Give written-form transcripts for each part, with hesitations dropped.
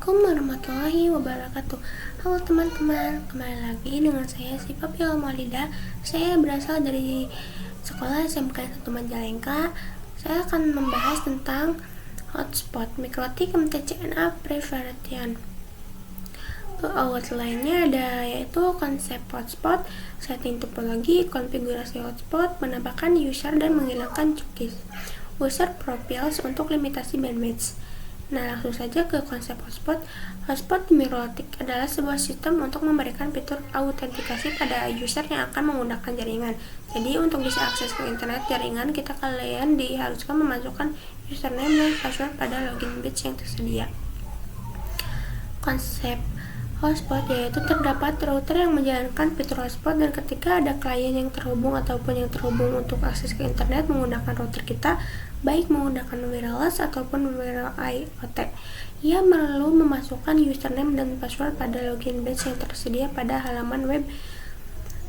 Assalamualaikum warahmatullahi wabarakatuh. Halo teman-teman, kembali lagi dengan saya Syifa Maulida. Saya berasal dari sekolah SMK 1 Majalengka. Saya akan membahas tentang hotspot mikrotik MTCNA Preferentian. Outline-nya ada yaitu konsep hotspot, setting topologi, konfigurasi hotspot, menambahkan user dan menghilangkan cookies, user profiles untuk limitasi bandwidth. Nah, langsung saja ke konsep hotspot. Hotspot mikrotik adalah sebuah sistem untuk memberikan fitur autentikasi pada user yang akan menggunakan jaringan. Jadi, untuk bisa akses ke internet jaringan, kalian diharuskan memasukkan username dan password pada login page yang tersedia. Konsep hotspot yaitu terdapat router yang menjalankan fitur hotspot, dan ketika ada klien yang terhubung ataupun yang terhubung untuk akses ke internet menggunakan router kita, baik menggunakan wireless ataupun wireless IoT, ia perlu memasukkan username dan password pada login page yang tersedia pada halaman web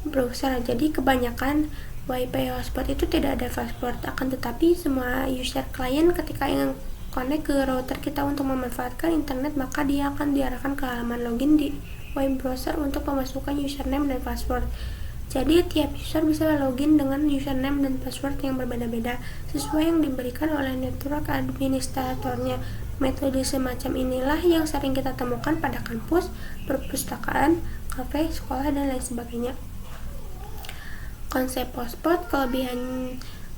browser. Jadi kebanyakan WiFi hotspot itu tidak ada password, akan tetapi semua user klien ketika ingin connect ke router kita untuk memanfaatkan internet, maka dia akan diarahkan ke halaman login di web browser untuk memasukkan username dan password. Jadi tiap user bisa login dengan username dan password yang berbeda-beda sesuai yang diberikan oleh network administratornya. Metode semacam inilah yang sering kita temukan pada kampus, perpustakaan, kafe, sekolah, dan lain sebagainya. Konsep hotspot, kelebihan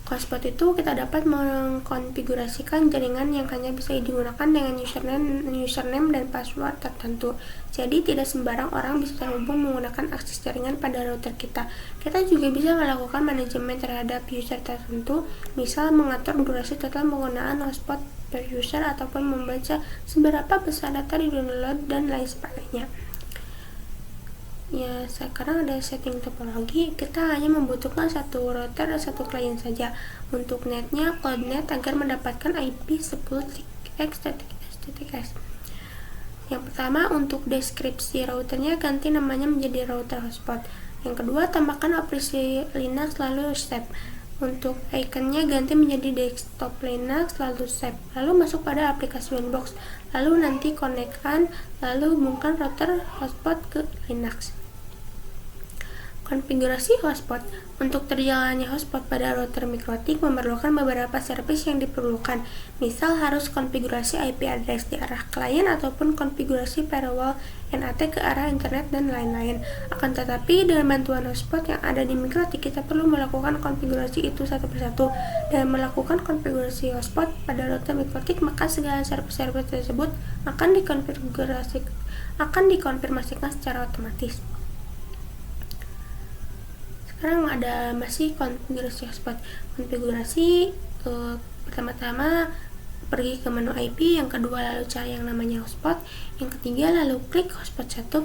hotspot itu kita dapat mengkonfigurasikan jaringan yang hanya bisa digunakan dengan username dan password tertentu. Jadi tidak sembarang orang bisa terhubung menggunakan akses jaringan pada router kita. Kita juga bisa melakukan manajemen terhadap user tertentu, misal mengatur durasi total penggunaan hotspot per user ataupun membaca seberapa besar data di download dan lain sebagainya. Ya, sekarang ada setting topologi. Kita hanya membutuhkan satu router dan satu klien saja. Untuk netnya, cloudnet agar mendapatkan IP 10.x.x. Yang pertama, untuk deskripsi routernya ganti namanya menjadi router hotspot. Yang kedua, tambahkan operasi Linux lalu save. Untuk ikonnya ganti menjadi desktop Linux lalu save. Lalu masuk pada aplikasi Winbox. Lalu nanti konekkan, lalu hubungkan router hotspot ke Linux. Konfigurasi hotspot. Untuk terjalannya hotspot pada router mikrotik memerlukan beberapa service yang diperlukan. Misal harus konfigurasi IP address di arah klien ataupun konfigurasi firewall NAT ke arah internet dan lain-lain. Akan tetapi dengan bantuan hotspot yang ada di mikrotik, kita perlu melakukan konfigurasi itu satu persatu. Dan melakukan konfigurasi hotspot pada router mikrotik, maka segala service tersebut akan dikonfirmasikan secara otomatis. Sekarang ada masih konfigurasi hotspot. Konfigurasi pertama-tama pergi ke menu IP, yang kedua lalu cari yang namanya hotspot, yang ketiga lalu klik hotspot 1,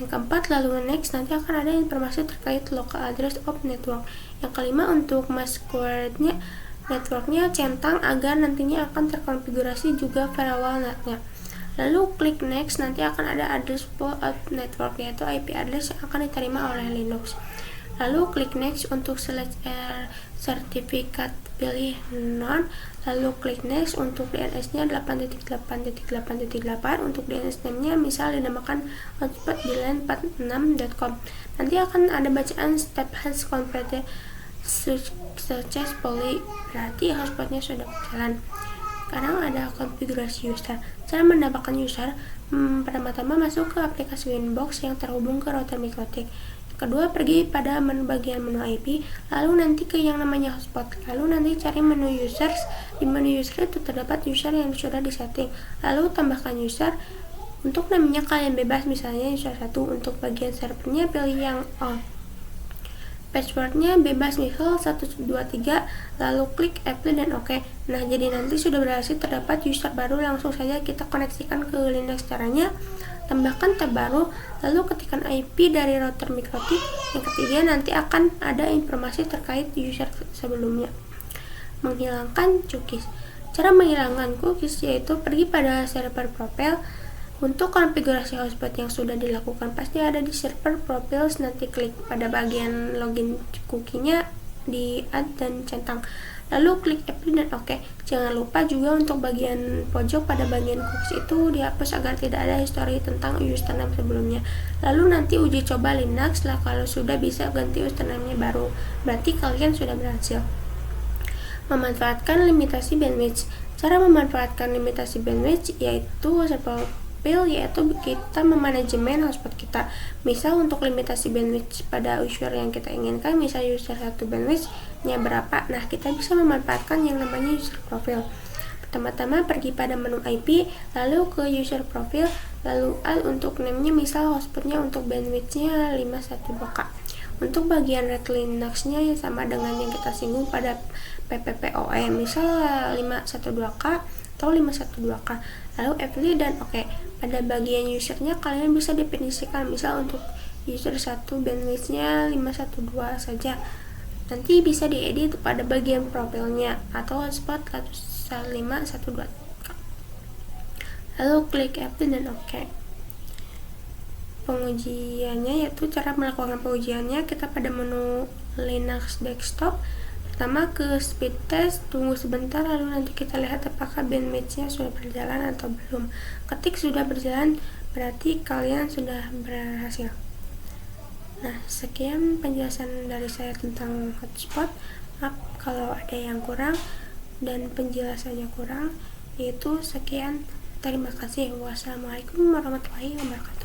yang keempat lalu next, nanti akan ada informasi terkait local address of network. Yang kelima untuk passwordnya networknya centang agar nantinya akan terkonfigurasi juga firewall netnya. Lalu klik next, nanti akan ada address pool of network, yaitu IP address yang akan diterima oleh Linux. Lalu klik next untuk select sertifikat, pilih none. Lalu klik next untuk DNS-nya 8.8.8.8. Untuk DNS name-nya misal dinamakan hotspot di line46.com. Nanti akan ada bacaan step has completed successfully, berarti hotspotnya sudah berjalan. Sekarang ada konfigurasi user. Cara mendapatkan user, pertama-tama masuk ke aplikasi Winbox yang terhubung ke router mikrotik. Kedua, pergi pada bagian menu IP, lalu nanti ke yang namanya hotspot, lalu nanti cari menu users. Di menu user itu terdapat user yang sudah disetting, lalu tambahkan user. Untuk namanya kalian bebas, misalnya user 1. Untuk bagian servernya pilih yang all. Passwordnya bebas, misal 123, lalu klik apply dan OK. Nah, jadi nanti sudah berhasil terdapat user baru. Langsung saja kita koneksikan ke Linux. Caranya, tambahkan tab baru, lalu ketikkan IP dari router mikrotik. Yang ketiga, nanti akan ada informasi terkait user sebelumnya. Menghilangkan cookies. Cara menghilangkan cookies yaitu pergi pada server profile. Untuk konfigurasi hotspot yang sudah dilakukan pasti ada di server profiles, nanti klik pada bagian login cookie-nya di add dan centang. lalu klik apply dan oke. Jangan lupa juga untuk bagian pojok pada bagian cookies itu dihapus agar tidak ada histori tentang username sebelumnya. Lalu nanti uji coba Linux lah, kalau sudah bisa ganti username-nya baru, berarti kalian sudah berhasil. Memanfaatkan limitasi bandwidth. Cara memanfaatkan limitasi bandwidth yaitu yaitu kita memanajemen hotspot kita. Misal untuk limitasi bandwidth pada user yang kita inginkan, misal user 1 bandwidth-nya berapa, nah kita bisa memanfaatkan yang namanya user profile. Pertama-tama pergi pada menu IP, lalu ke user profile, lalu add untuk name-nya, misal hotspotnya untuk bandwidth-nya 512K. Untuk bagian red Linux-nya ya sama dengan yang kita singgung pada PPPoE, misal 512K atau 512K, lalu apply dan oke. Pada bagian usernya kalian bisa definisikan, misal untuk user 1 bandwidth-nya 512 saja, nanti bisa diedit pada bagian profilnya atau hotspot 512K, lalu klik apply dan oke. Pengujiannya yaitu cara melakukan pengujiannya, kita pada menu Linux desktop. Pertama ke speed test, tunggu sebentar, lalu nanti kita lihat apakah bandwidth-nya sudah berjalan atau belum. Ketik sudah berjalan, berarti kalian sudah berhasil. Nah, sekian penjelasan dari saya tentang hotspot. Maaf kalau ada yang kurang dan penjelasannya kurang. Yaitu sekian, terima kasih. Wassalamualaikum warahmatullahi wabarakatuh.